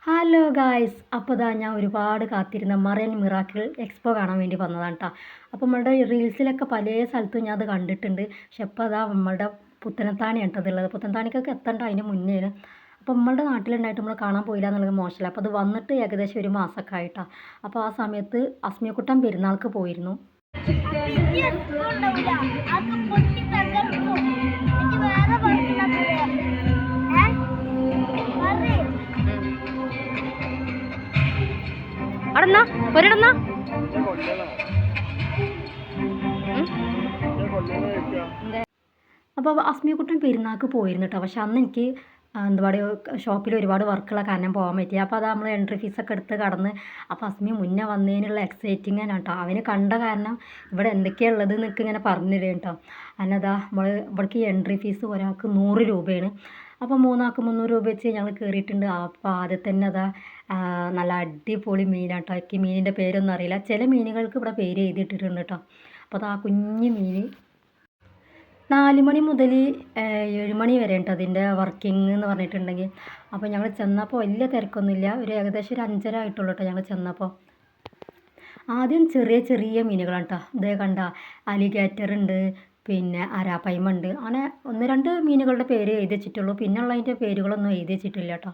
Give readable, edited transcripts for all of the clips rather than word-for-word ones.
Hello guys, അപ്പോൾ ഇതാ ഞാൻ ഒരുപാട് കാത്തിരുന്ന മറൈൻ മിറാക്കിൾ എക്സ്പോ കാണാൻ വേണ്ടി വന്നതാണ് കേട്ടോ. അപ്പോൾ നമ്മളുടെ റീൽസിലൊക്കെ പല സ്ഥലത്തും ഞാൻ അത് കണ്ടിട്ടുണ്ട്. പക്ഷെ ഇപ്പോൾ അതാ നമ്മളുടെ പുത്തനത്താണിയാണ് കേട്ടോ ഉള്ളത്. പുത്തനത്താണിക്കൊക്കെ എത്തണ്ട അതിന് മുന്നേയാണ്. അപ്പോൾ നമ്മളുടെ നാട്ടിലുണ്ടായിട്ട് നമ്മൾ കാണാൻ പോയില്ല എന്നുള്ളത് മോശമല്ല. അപ്പോൾ അത് വന്നിട്ട് ഏകദേശം ഒരു മാസമൊക്കെ ആയിട്ടാണ്. അപ്പോൾ ആ സമയത്ത് അസ്മിയക്കുട്ടൻ പെരുന്നാൾക്ക് പോയിരുന്നു. അടന്നാ ഒരിടന്നാ അപ്പോൾ അസ്മിയക്കുട്ടൻ പെരുന്നാൾക്ക് പോയിരുന്നു കേട്ടോ. പക്ഷെ അന്ന് എനിക്ക് എന്താ പറയുക, ഷോപ്പിൽ ഒരുപാട് വർക്കുള്ള കാരണം പോകാൻ പറ്റി. അപ്പോൾ അത് നമ്മൾ എൻട്രി ഫീസൊക്കെ എടുത്ത് കടന്ന് അപ്പോൾ അസ്മി മുന്നേ വന്നതിനുള്ള എക്സൈറ്റിങ് ആണ് കേട്ടോ. അവന് കണ്ട കാരണം ഇവിടെ എന്തൊക്കെയാണ് ഉള്ളത് എന്നൊക്കെ ഇങ്ങനെ പറഞ്ഞു തരും കേട്ടോ. അന്നതാ നമ്മൾ ഇവിടേക്ക് ഈ എൻട്രി ഫീസ് ഒരാൾക്ക് 100 രൂപയാണ്. അപ്പോൾ 3 ആൾക്ക് 300 രൂപ വെച്ച് ഞങ്ങൾ കയറിയിട്ടുണ്ട്. അപ്പോൾ ആദ്യം തന്നെ അതാ നല്ല അടിപൊളി മീനാട്ടോ. എനിക്ക് മീനിൻ്റെ പേരൊന്നും അറിയില്ല. ചില മീനുകൾക്ക് ഇവിടെ പേര് എഴുതിയിട്ടിട്ടുണ്ട് കേട്ടോ. അപ്പോൾ അത് ആ കുഞ്ഞ് മീൻ 4 മണി മുതൽ 7 മണി വരെ ഉണ്ട് അതിൻ്റെ വർക്കിംഗ് എന്ന് പറഞ്ഞിട്ടുണ്ടെങ്കിൽ. അപ്പോൾ ഞങ്ങൾ ചെന്നപ്പോൾ വലിയ തിരക്കൊന്നുമില്ല. ഒരു ഏകദേശം ഒരു 5:30 ആയിട്ടുള്ളൂ കേട്ടോ ഞങ്ങൾ ചെന്നപ്പോൾ. ആദ്യം ചെറിയ ചെറിയ മീനുകളാണ് കേട്ടോ. ഇതേ കണ്ട അലിഗേറ്റർ ഉണ്ട്, പിന്നെ അരാപ്പൈമുണ്ട്. അങ്ങനെ 1-2 മീനുകളുടെ പേര് എഴുതി വെച്ചിട്ടുള്ളൂ. പിന്നെ ഉള്ളതിൻ്റെ പേരുകളൊന്നും എഴുതി വെച്ചിട്ടില്ല കേട്ടോ.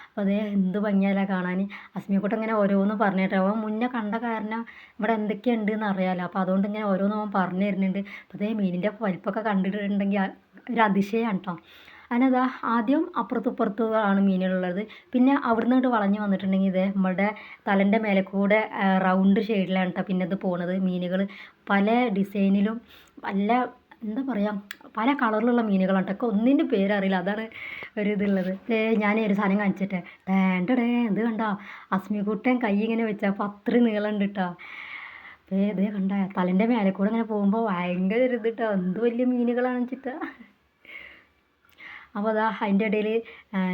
അപ്പോൾ അതേ എന്ത് ഭംഗിയല്ല കാണാൻ. അസ്മിയക്കുട്ടൻ ഇങ്ങനെ ഓരോന്ന് പറഞ്ഞു കേട്ടോ. അവൻ മുന്നേ കണ്ട കാരണം ഇവിടെ എന്തൊക്കെയുണ്ട് എന്ന് അറിയാമല്ലോ. അപ്പോൾ അതുകൊണ്ട് ഇങ്ങനെ ഓരോന്ന് അവൻ പറഞ്ഞു തരുന്നുണ്ട്. അപ്പോൾ അതേ മീനിൻ്റെ വലിപ്പമൊക്കെ കണ്ടിട്ടുണ്ടെങ്കിൽ ഒരു അതിശയമാണ് കേട്ടോ. അതിനതാ ആദ്യം അപ്പുറത്തും മീനുകളുള്ളത്. പിന്നെ അവിടുന്ന് ഇങ്ങോട്ട് വളഞ്ഞ് വന്നിട്ടുണ്ടെങ്കിൽ ഇതേ നമ്മളുടെ തലൻ്റെ മേലെ കൂടെ റൗണ്ട് ഷെയ്ഡിലാണ് കേട്ടോ പിന്നെ ഇത് പോണത്. മീനുകൾ പല ഡിസൈനിലും നല്ല എന്താ പറയുക, പല കളറിലുള്ള മീനുകളാണ് കേട്ടോ. ഒന്നിൻ്റെ പേരറിയില്ല, അതാണ് ഒരു ഇതുള്ളത്. ഞാൻ ഒരു സാധനം കാണിച്ചിട്ടെ. ടേണ്ടടേ ഇത് കണ്ടോ, അസ്മിക്കുട്ടൻ കൈ ഇങ്ങനെ വെച്ചാൽ അപ്പോൾ അത്രയും നീളമുണ്ട് കേട്ടോ. ഇത് കണ്ട തലൻ്റെ മേലെ കൂടെ ഇങ്ങനെ പോകുമ്പോൾ ഭയങ്കര ഒരു ഇത് കേട്ടോ. എന്ത് വലിയ മീനുകളാണെന്ന് വെച്ചിട്ടാ. അപ്പോൾ അതാ അതിൻ്റെ ഇടയിൽ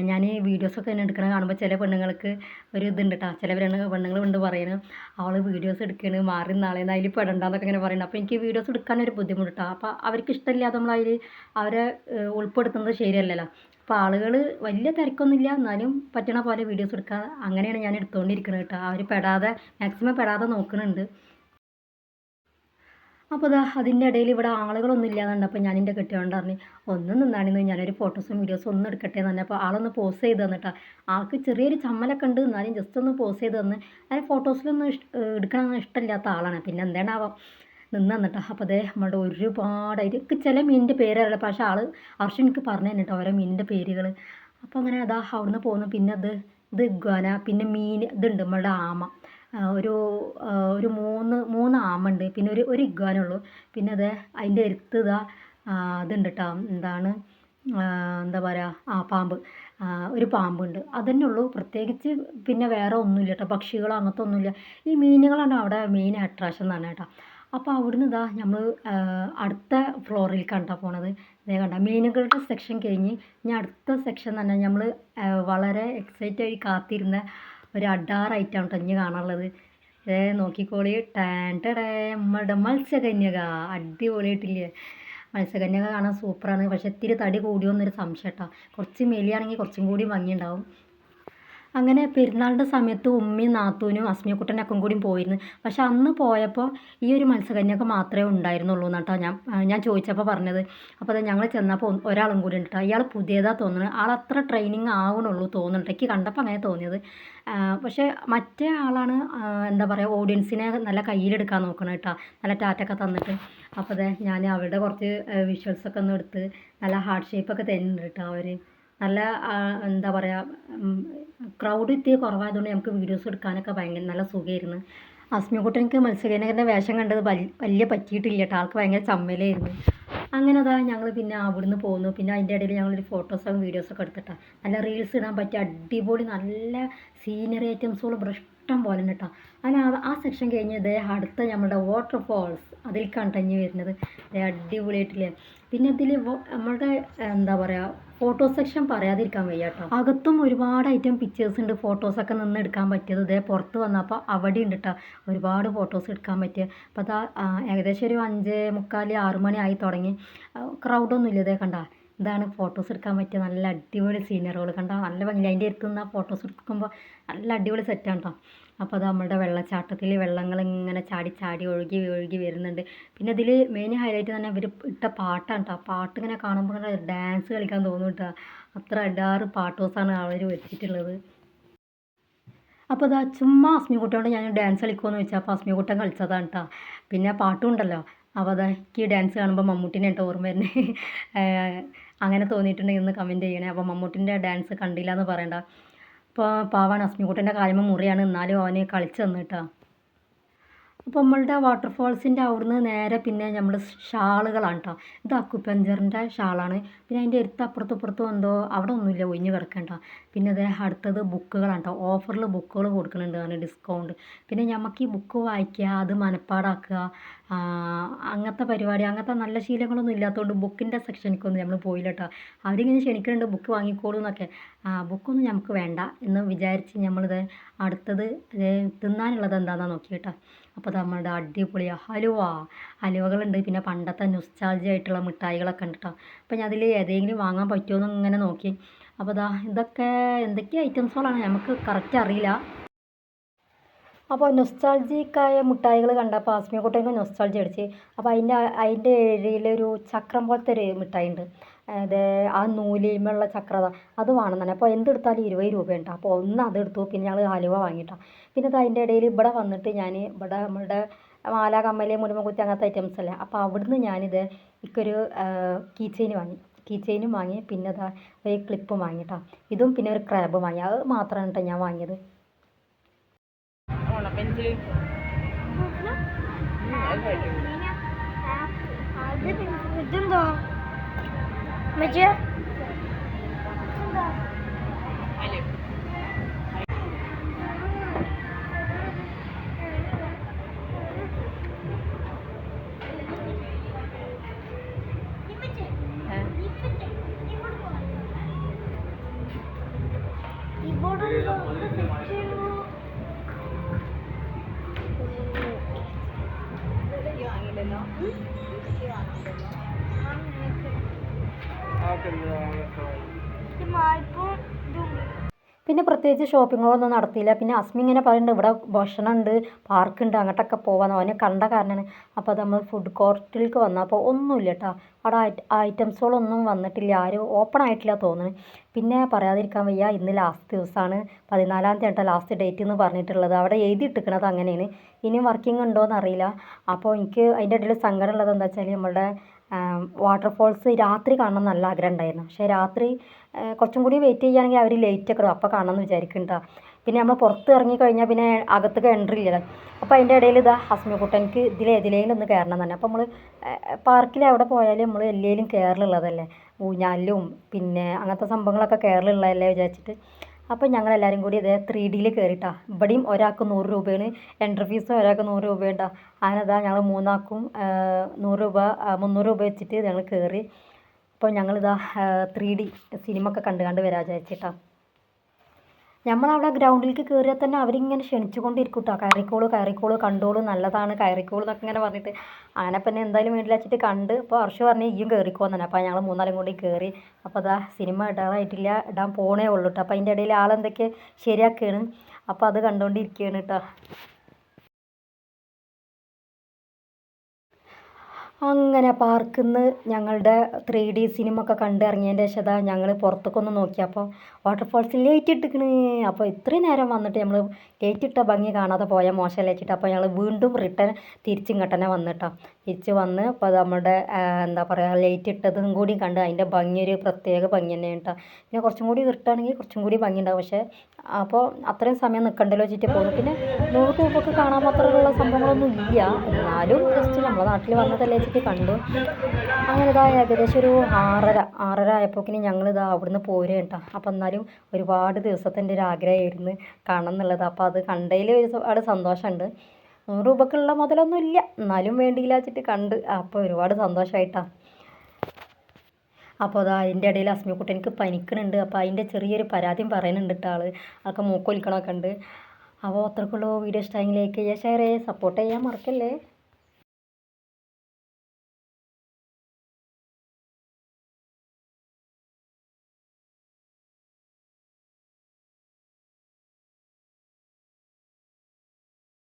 ഞാൻ വീഡിയോസൊക്കെ തന്നെ എടുക്കണ കാണുമ്പോൾ ചില പെണ്ണുങ്ങൾക്ക് ഒരു ഇതുണ്ട് കേട്ടോ. ചില പെണ്ണുങ്ങൾ കൊണ്ട് പറയുന്നത് അവൾ വീഡിയോസ് എടുക്കുകയാണ്, മാറി നാളെ അതിൽ പെടണ്ടെന്നൊക്കെ ഇങ്ങനെ പറയുന്നത്. അപ്പോൾ എനിക്ക് വീഡിയോസ് എടുക്കാനൊരു ബുദ്ധിമുട്ട് കേട്ടോ. അപ്പോൾ അവർക്ക് ഇഷ്ടമില്ലാതെ നമ്മളതിൽ അവരെ ഉൾപ്പെടുത്തുന്നത് ശരിയല്ലല്ലോ. അപ്പോൾ ആളുകൾ വലിയ തിരക്കൊന്നുമില്ല, എന്നാലും പറ്റണ പോലെ വീഡിയോസ് എടുക്കുക. അങ്ങനെയാണ് ഞാൻ എടുത്തുകൊണ്ടിരിക്കുന്നത് കേട്ടോ. അവർ മാക്സിമം പെടാതെ നോക്കുന്നുണ്ട്. അപ്പോൾ ഇതാ അതിൻ്റെ ഇടയിൽ ഇവിടെ ആളുകളൊന്നും ഇല്ലാതെ അപ്പോൾ ഞാൻ എൻ്റെ കെട്ടിയോണ്ട് പറഞ്ഞു ഒന്നും നിന്നാണെന്ന് ഞാനൊരു ഫോട്ടോസും വീഡിയോസും ഒന്നും എടുക്കട്ടെ എന്ന് പറഞ്ഞപ്പോൾ ആളൊന്ന് പോസ് ചെയ്ത് തന്നിട്ടാ. ആൾക്ക് ചെറിയൊരു ചമ്മലൊക്കെ ഉണ്ട്, എന്നാലും ജസ്റ്റ് ഒന്ന് പോസ് ചെയ്ത് തന്ന്. അതിന് ഫോട്ടോസിലൊന്നും എടുക്കണമെന്ന് ഇഷ്ടമില്ലാത്ത ആളാണ്. പിന്നെ എന്താണാവാം നിന്ന് തന്നിട്ടാ. അപ്പോൾ അതേ നമ്മളുടെ ഒരുപാട് ഇതൊക്കെ ചില മീനിൻ്റെ പേരല്ല, പക്ഷേ ആൾ ആവശ്യം എനിക്ക് പറഞ്ഞു തന്നിട്ടോ ഓരോ മീനിൻ്റെ പേരുകൾ. അപ്പോൾ അങ്ങനെ അതാ അവിടുന്ന് പോകുന്നു. പിന്നെ ഇത് ഇഗ്വാന, പിന്നെ മീൻ ഇതുണ്ട് നമ്മളുടെ ആമ. ഒരു മൂന്ന് ആമുണ്ട്, പിന്നെ ഒരു ഇഗ്വാനുള്ളൂ. പിന്നെ അത് അതിൻ്റെ അടുത്ത് ഇതുണ്ട് കേട്ടോ. എന്താണ് എന്താ പറയുക, പാമ്പ്. ഒരു പാമ്പുണ്ട്, അതന്നെ ഉള്ളൂ. പ്രത്യേകിച്ച് പിന്നെ വേറെ ഒന്നുമില്ല കേട്ടോ. പക്ഷികളോ അങ്ങനത്തെ ഒന്നുമില്ല. ഈ മീനുകളാണ് അവിടെ മെയിൻ അട്രാക്ഷൻ എന്ന് പറഞ്ഞാൽ കേട്ടോ. അപ്പോൾ അവിടുന്ന് നമ്മൾ അടുത്ത ഫ്ലോറിൽ കണ്ടാ പോണത്. ഇതേ കണ്ട മീനുകളുടെ സെക്ഷൻ കഴിഞ്ഞ് ഇനി അടുത്ത സെക്ഷൻ തന്നെ നമ്മൾ വളരെ എക്സൈറ്റ് ആയി കാത്തിരുന്ന ഒരു അഡാറായിട്ടാണ് കേട്ടോ ഇനി കാണാനുള്ളത്. നോക്കിക്കോളി, ടേണ്ടടേ നമ്മളുടെ മത്സ്യകന്യക അടിപൊളിയായിട്ടില്ലേ. മത്സ്യകന്യക കാണാൻ സൂപ്പറാണ്. പക്ഷെ ഇത്തിരി തടി കൂടിയോന്നൊരു സംശയം കേട്ടോ. കുറച്ച് മെലിയാണെങ്കിൽ കുറച്ചും കൂടി ഭംഗിയുണ്ടാവും. അങ്ങനെ പെരുന്നാളിൻ്റെ സമയത്ത് ഉമ്മയും നാത്തൂനും അസ്മിയക്കുട്ടനൊക്കെ കൂടി പോയിരുന്നു. പക്ഷെ അന്ന് പോയപ്പോൾ ഈ ഒരു മത്സ്യകന്യക മാത്രമേ ഉണ്ടായിരുന്നുള്ളൂ എന്നാട്ടോ ഞാൻ ചോദിച്ചപ്പോൾ പറഞ്ഞത്. അപ്പോൾ അത് ഞങ്ങൾ ചെന്നപ്പോൾ ഒരാളും കൂടി ഉണ്ട് കേട്ടോ. അയാൾ പുതിയതാണ് തോന്നുന്നത്. ആളത്ര ട്രെയിനിങ് ആവണുള്ളൂ തോന്നുന്നുണ്ട്. എനിക്ക് കണ്ടപ്പോൾ അങ്ങനെ തോന്നിയത്. പക്ഷേ മറ്റേ ആളാണ് എന്താ പറയുക, ഓഡിയൻസിനെ നല്ല കയ്യിലെടുക്കാൻ നോക്കണം കേട്ടോ. നല്ല ടാറ്റൊക്കെ തന്നിട്ട്. അപ്പോൾ അതെ ഞാൻ അവരുടെ കുറച്ച് വിഷ്വൽസൊക്കെ ഒന്ന് എടുത്ത് നല്ല ഹാർട്ട് ഷേപ്പൊക്കെ തരുന്നുണ്ട് കേട്ടോ അവർ. നല്ല എന്താ പറയുക, ക്രൗഡ് ഇത്തിരി കുറവായതുകൊണ്ട് നമുക്ക് വീഡിയോസ് എടുക്കാനൊക്കെ ഭയങ്കര നല്ല സുഖമായിരുന്നു. അസ്മിയക്കുട്ടനിക്ക് മത്സ്യകന്യകൻ്റെ വേഷം കണ്ടത് വലിയ പറ്റിയിട്ടില്ല കേട്ടോ. ആൾക്ക് ഭയങ്കര ചമ്മലായിരുന്നു. അങ്ങനെ അതാ ഞങ്ങൾ പിന്നെ അവിടുന്ന് പോന്നു. പിന്നെ അതിൻ്റെ ഇടയിൽ ഞങ്ങളൊരു ഫോട്ടോസും വീഡിയോസൊക്കെ എടുത്തിട്ടാണ്. നല്ല റീൽസ് ഇടാൻ പറ്റിയ അടിപൊളി നല്ല സീനറി ഐറ്റംസുകൾ ഇഷ്ടം പോലെ ഉണ്ട് കേട്ടോ. അങ്ങനെ ആ സെക്ഷൻ കഴിഞ്ഞ് ഇതേ അടുത്ത നമ്മുടെ വാട്ടർഫോൾസ് അതിൽ കണ്ടഞ്ഞ് വരുന്നത് അടിപൊളിയായിട്ടില്ലേ. പിന്നെ ഇതിൽ നമ്മളുടെ എന്താ പറയുക, ഫോട്ടോ സെക്ഷൻ പറയാതിരിക്കാൻ വയ്യ കേട്ടോ. അകത്തും ഒരുപാട് ഐറ്റം പിക്ചേഴ്സ് ഉണ്ട്, ഫോട്ടോസൊക്കെ നിന്ന് എടുക്കാൻ പറ്റിയത്. ഇതേ പുറത്ത് വന്നപ്പോൾ അവിടെ ഉണ്ട് കേട്ടോ ഒരുപാട് ഫോട്ടോസ് എടുക്കാൻ പറ്റിയ. അപ്പോൾ ഏകദേശം ഒരു 5:45-6 മണി ആയി തുടങ്ങി. ക്രൗഡൊന്നും ഇല്ല. ഇതേ കണ്ട ഇതാണ് ഫോട്ടോസ് എടുക്കാൻ പറ്റിയ നല്ല അടിപൊളി സീനറികൾ കണ്ടോ, നല്ല ഭംഗി. അതിൻ്റെ അടുത്ത് നിന്ന് ഫോട്ടോസ് എടുക്കുമ്പോൾ നല്ല അടിപൊളി സെറ്റാണ് കേട്ടോ. അപ്പോൾ അത് നമ്മുടെ വെള്ളച്ചാട്ടത്തിൽ വെള്ളങ്ങൾ ഇങ്ങനെ ചാടി ചാടി ഒഴുകി ഒഴുകി വരുന്നുണ്ട്. പിന്നെ ഇതിൽ മെയിൻ ഹൈലൈറ്റ് തന്നെ ഇവർ ഇട്ട പാട്ടാണ് കേട്ടോ. പാട്ട് ഇങ്ങനെ കാണുമ്പോൾ ഇങ്ങനെ ഡാൻസ് കളിക്കാൻ തോന്നും കേട്ടോ. അത്ര അടാറ് പാട്ടോസാണ് അവർ വെച്ചിട്ടുള്ളത്. അപ്പോൾ ഇതാ ചുമ്മാ അസ്മിക്കുട്ടിയോട് ഞാൻ ഡാൻസ് കളിക്കുമെന്ന് ചോദിച്ചാൽ അപ്പോൾ അസ്മിക്കുട്ടൻ കളിച്ചതാണ് കേട്ടോ. പിന്നെ പാട്ടും ഉണ്ടല്ലോ. അപ്പോൾ അതാ എനിക്ക് ഡാൻസ് കാണുമ്പോൾ മമ്മൂട്ടിനെ കേട്ടോ ഓർമ്മ വരുന്നത്. അങ്ങനെ തോന്നിയിട്ടുണ്ടെങ്കിൽ ഒന്ന് കമൻറ്റ് ചെയ്യണേ. അപ്പോൾ മമ്മൂട്ടിൻ്റെ ഡാൻസ് കണ്ടില്ല എന്ന് പറയണ്ട. അപ്പോൾ പാവാണ്, അസ്മിക്കുട്ടൻ്റെ കാലുമ്മ മുറിയാണ്, എന്നാലും അവന് കളിച്ച് തന്നു കേട്ടോ. അപ്പോൾ നമ്മളുടെ വാട്ടർഫോൾസിൻ്റെ അവിടുന്ന് നേരെ പിന്നെ നമ്മൾ ഷാളുകളാണ് കേട്ടോ. ഇത് അക്കുപഞ്ചറിൻ്റെ ഷാളാണ്. പിന്നെ അതിൻ്റെ അടുത്ത് അപ്പുറത്തും ഇപ്പുറത്തും എന്തോ അവിടെ ഒന്നുമില്ല, ഒഴിഞ്ഞ് കിടക്കണ്ട. പിന്നെ അത് അടുത്തത് ബുക്കുകളാണ് കേട്ടോ. ഓഫറിൽ ബുക്കുകൾ കൊടുക്കുന്നുണ്ട് അതിന് ഡിസ്കൗണ്ട്. പിന്നെ നമുക്ക് ഈ ബുക്ക് വായിക്കുക, അത് മനപ്പാടാക്കുക, അങ്ങനത്തെ പരിപാടി, അങ്ങനത്തെ നല്ല ശീലങ്ങളൊന്നും ഇല്ലാത്തതുകൊണ്ട് ബുക്കിൻ്റെ സെക്ഷനിക്കൊന്നും നമ്മൾ പോയില്ല കേട്ടോ. അവരിങ്ങനെ ക്ഷണിക്കുന്നുണ്ട് ബുക്ക് വാങ്ങിക്കോളൂ എന്നൊക്കെ. ബുക്കൊന്നും നമുക്ക് വേണ്ട എന്ന് വിചാരിച്ച് നമ്മളിത് അടുത്തത് തിന്നാനുള്ളത് എന്താണെന്നാണ് നോക്കി കേട്ടോ. അപ്പോൾ നമ്മളുടെ അടിപൊളി ഹലുവകളുണ്ട്. പിന്നെ പണ്ടത്തെ നൊസ്റ്റാൾജി ആയിട്ടുള്ള മിഠായികളൊക്കെ ഉണ്ട് കേട്ടോ. അപ്പോൾ ഞാൻ അതിൽ ഏതെങ്കിലും വാങ്ങാൻ പറ്റുമോ എന്ന് ഇങ്ങനെ നോക്കി. അപ്പോൾ ഇതൊക്കെ എന്തൊക്കെ ഐറ്റംസുകളാണ് നമുക്ക് കറക്റ്റ് അറിയില്ല. അപ്പോൾ നൊസ്റ്റാൾജിക്കായ മിഠായികൾ കണ്ടപ്പോൾ ആസ്മിക്കുട്ടനും നൊസ്റ്റാൾജി അടിച്ച്. അപ്പോൾ അതിൻ്റെ ഏരിയയിലൊരു ചക്രം പോലത്തെ ഒരു മിഠായി ഉണ്ട്. അത് ആ നൂലിന്മേലുള്ള ചക്രത അത് വേണം തന്നെ. അപ്പോൾ എന്തെടുത്താലും 20 രൂപയുണ്ട്. അപ്പോൾ ഒന്ന് അതെടുത്തു. പിന്നെ ഞങ്ങൾ ഹലുവ വാങ്ങിയിട്ടാണ്. പിന്നെ അത് അതിൻ്റെ ഇടയിൽ ഇവിടെ വന്നിട്ട് ഞാൻ ഇവിടെ നമ്മളുടെ മാല, കമ്മല്, മുടിമക്കുത്തി അങ്ങനത്തെ ഐറ്റംസ് അല്ലേ. അപ്പോൾ അവിടുന്ന് ഞാനിത് എനിക്കൊരു കീ ചെയിനും വാങ്ങി. പിന്നെ അതാ ഒരു ക്ലിപ്പും വാങ്ങിയിട്ടാണ്. ഇതും പിന്നെ ഒരു ക്രാബ് വാങ്ങി. അത് മാത്രമാണ് കേട്ടോ ഞാൻ വാങ്ങിയത്. ഇതെന്തോ മജ പിന്നെ പ്രത്യേകിച്ച് ഷോപ്പിങ്ങുകളൊന്നും നടത്തിയില്ല. പിന്നെ അസ്മി ഇങ്ങനെ പറയുന്നുണ്ട് ഇവിടെ ഭക്ഷണമുണ്ട്, പാർക്കുണ്ട്, അങ്ങോട്ടൊക്കെ പോകാമെന്ന്. അവനെ കണ്ട കാരണമാണ്. അപ്പോൾ അത് നമ്മൾ ഫുഡ് കോർട്ടിലേക്ക് വന്നപ്പോൾ ഒന്നുമില്ല കേട്ടോ. അവിടെ ഐറ്റംസുകളൊന്നും വന്നിട്ടില്ല, ആരും ഓപ്പൺ ആയിട്ടില്ല തോന്നുന്നു. പിന്നെ പറയാതിരിക്കാൻ വയ്യ, ഇന്ന് ലാസ്റ്റ് ദിവസമാണ്, 14-ാം തീയതി കേട്ടോ ലാസ്റ്റ് ഡേറ്റ് എന്ന് പറഞ്ഞിട്ടുള്ളത്. അവിടെ എഴുതിയിട്ടിരിക്കണത് അങ്ങനെയാണ്. ഇനിയും വർക്കിംഗ് ഉണ്ടോ എന്നറിയില്ല. അപ്പോൾ എനിക്ക് അതിൻ്റെ ഇടയിൽ സങ്കടം ഉള്ളത് എന്താ വെച്ചാൽ നമ്മളുടെ വാട്ടർഫോൾസ് രാത്രി കാണണം നല്ല ആഗ്രഹം ഉണ്ടായിരുന്നു. പക്ഷേ രാത്രി കുറച്ചും കൂടി വെയിറ്റ് ചെയ്യുകയാണെങ്കിൽ അവർ ലേറ്റൊക്കെ ഇടും, അപ്പോൾ കാണാമെന്ന് വിചാരിക്കുന്നുണ്ടോ. പിന്നെ നമ്മൾ പുറത്ത് ഇറങ്ങി കഴിഞ്ഞാൽ പിന്നെ അകത്തേക്ക് എൻട്രി ഇല്ലല്ലോ. അപ്പോൾ അതിൻ്റെ ഇടയിൽ ഹസ്മിക്കുട്ടനിക്ക് ഇതിലേതിലേലും ഒന്ന് കയറണം തന്നെ. അപ്പോൾ നമ്മൾ പാർക്കിൽ എവിടെ പോയാലും നമ്മൾ എല്ലേലും കയറലുള്ളതല്ലേ, ഊഞ്ഞാലിലും പിന്നെ അങ്ങനത്തെ സംഭവങ്ങളൊക്കെ കയറലുള്ളതല്ലേ വിചാരിച്ചിട്ട്. അപ്പോൾ ഞങ്ങളെല്ലാവരും കൂടി ഇതേ 3Dയിൽ കയറിയിട്ടാണ്. ഇവിടെയും ഒരാൾക്ക് 100 രൂപയാണ് എൻട്രി ഫീസും, ഒരാൾക്ക് 100 രൂപയുണ്ടാ. അങ്ങനെ ഞങ്ങൾ മൂന്നാൾക്കും 100 രൂപ 300 രൂപ വെച്ചിട്ട് ഞങ്ങൾ കയറി. അപ്പോൾ ഞങ്ങളിതാ 3D സിനിമ ഒക്കെ കണ്ട് വരാൻ വിചാരിച്ചിട്ടാണ്. നമ്മളവിടെ ഗ്രൗണ്ടിലേക്ക് കയറിയാൽ തന്നെ അവരിങ്ങനെ ക്ഷണിച്ചുകൊണ്ടിരിക്കും കേട്ടോ. കയറിക്കോളൂ കണ്ടോളൂ, നല്ലതാണ്, കയറിക്കോളൂ എന്നൊക്കെ ഇങ്ങനെ പറഞ്ഞിട്ട്. അങ്ങനെ പിന്നെ എന്തായാലും വീട്ടിൽ വെച്ചിട്ട് കണ്ട്. അപ്പോൾ അർഷു പറഞ്ഞ് ഈയും കയറിക്കോന്ന് തന്നെ. അപ്പോൾ ഞങ്ങൾ മൂന്നാലും കൂടി കയറി. അപ്പോൾ സിനിമ ഇടാറായിട്ടില്ല, ഇടാൻ പോണേ ഉള്ളൂ കേട്ടോ. അപ്പോൾ അതിൻ്റെ ഇടയിൽ ആളെന്തൊക്കെ ശരിയാക്കുകയാണ്. അപ്പോൾ അത് കണ്ടുകൊണ്ടിരിക്കുകയാണ് കേട്ടോ. അങ്ങനെ പാർക്കിൽ നിന്ന് ഞങ്ങളുടെ 3D സിനിമ ഒക്കെ കണ്ടിറങ്ങിയതിൻ്റെ ശേഷം ഞങ്ങൾ പുറത്തേക്കൊന്ന് നോക്കിയപ്പോൾ വാട്ടർഫോൾസിൽ ലൈറ്റ് ഇട്ടിക്കണ്. അപ്പോൾ ഇത്രയും നേരം വന്നിട്ട് നമ്മൾ ലൈറ്റ് ഇട്ട ഭംഗി കാണാതെ പോയാൽ മോശമല്ലേ വെച്ചിട്ട് അപ്പോൾ ഞങ്ങൾ വീണ്ടും റിട്ടേൺ തിരിച്ചിങ്ങോട്ട് തന്നെ വന്നിട്ടോ. തിരിച്ച് വന്ന് അപ്പോൾ നമ്മുടെ എന്താ പറയുക ലൈറ്റ് ഇട്ടതും കൂടി കണ്ട് അതിൻ്റെ ഭംഗി ഒരു പ്രത്യേക ഭംഗി തന്നെയാണ് കേട്ടോ. പിന്നെ കുറച്ചും കൂടി ഇരുട്ടാണെങ്കിൽ കുറച്ചും കൂടി ഭംഗി ഉണ്ടാവും. പക്ഷേ അപ്പോൾ അത്രയും സമയം നിൽക്കണ്ടല്ലോ വെച്ചിട്ട് പോകുന്നു. പിന്നെ 100 രൂപയ്ക്ക് കാണാൻ മാത്രമുള്ള സംഭവങ്ങളൊന്നും ഇല്ല, എന്നാലും ജസ്റ്റ് നമ്മളെ നാട്ടിൽ വന്നതല്ലേ വെച്ചിട്ട് കണ്ടു. അങ്ങനെ ഏകദേശം ഒരു 6:30 ആയപ്പോക്കിന് ഞങ്ങളിതാ അവിടുന്ന് പോരുക കേട്ടോ. അപ്പോൾ എന്നാലും ഒരുപാട് ദിവസത്തെ എൻ്റെ ഒരു ആഗ്രഹമായിരുന്നു കാണണം എന്നുള്ളത്. അപ്പോൾ അത് കണ്ടതിൽ ഒരുപാട് സന്തോഷമുണ്ട്. 100 രൂപക്കുള്ള മുതലൊന്നും ഇല്ല, എന്നാലും വേണ്ടിയില്ല വെച്ചിട്ട് കണ്ട്. അപ്പോൾ ഒരുപാട് സന്തോഷമായിട്ടാണ്. അപ്പോൾ അതിൻ്റെ ഇടയിൽ അസ്മിക്കുട്ടനിക്ക് പനിക്കണുണ്ട്. അപ്പോൾ അതിൻ്റെ ചെറിയൊരു പരാതിയും പറയുന്നുണ്ട് കേട്ടോ. അതൊക്കെ മൂക്കൊലിക്കണമൊക്കെ ഉണ്ട്. അപ്പോൾ അത്രക്കുള്ള വീഡിയോ ഇഷ്ടമെങ്കിൽ ലൈക്ക് ചെയ്യുക, ഷെയർ ചെയ്യുക, സപ്പോർട്ട് ചെയ്യാൻ മറക്കല്ലേ.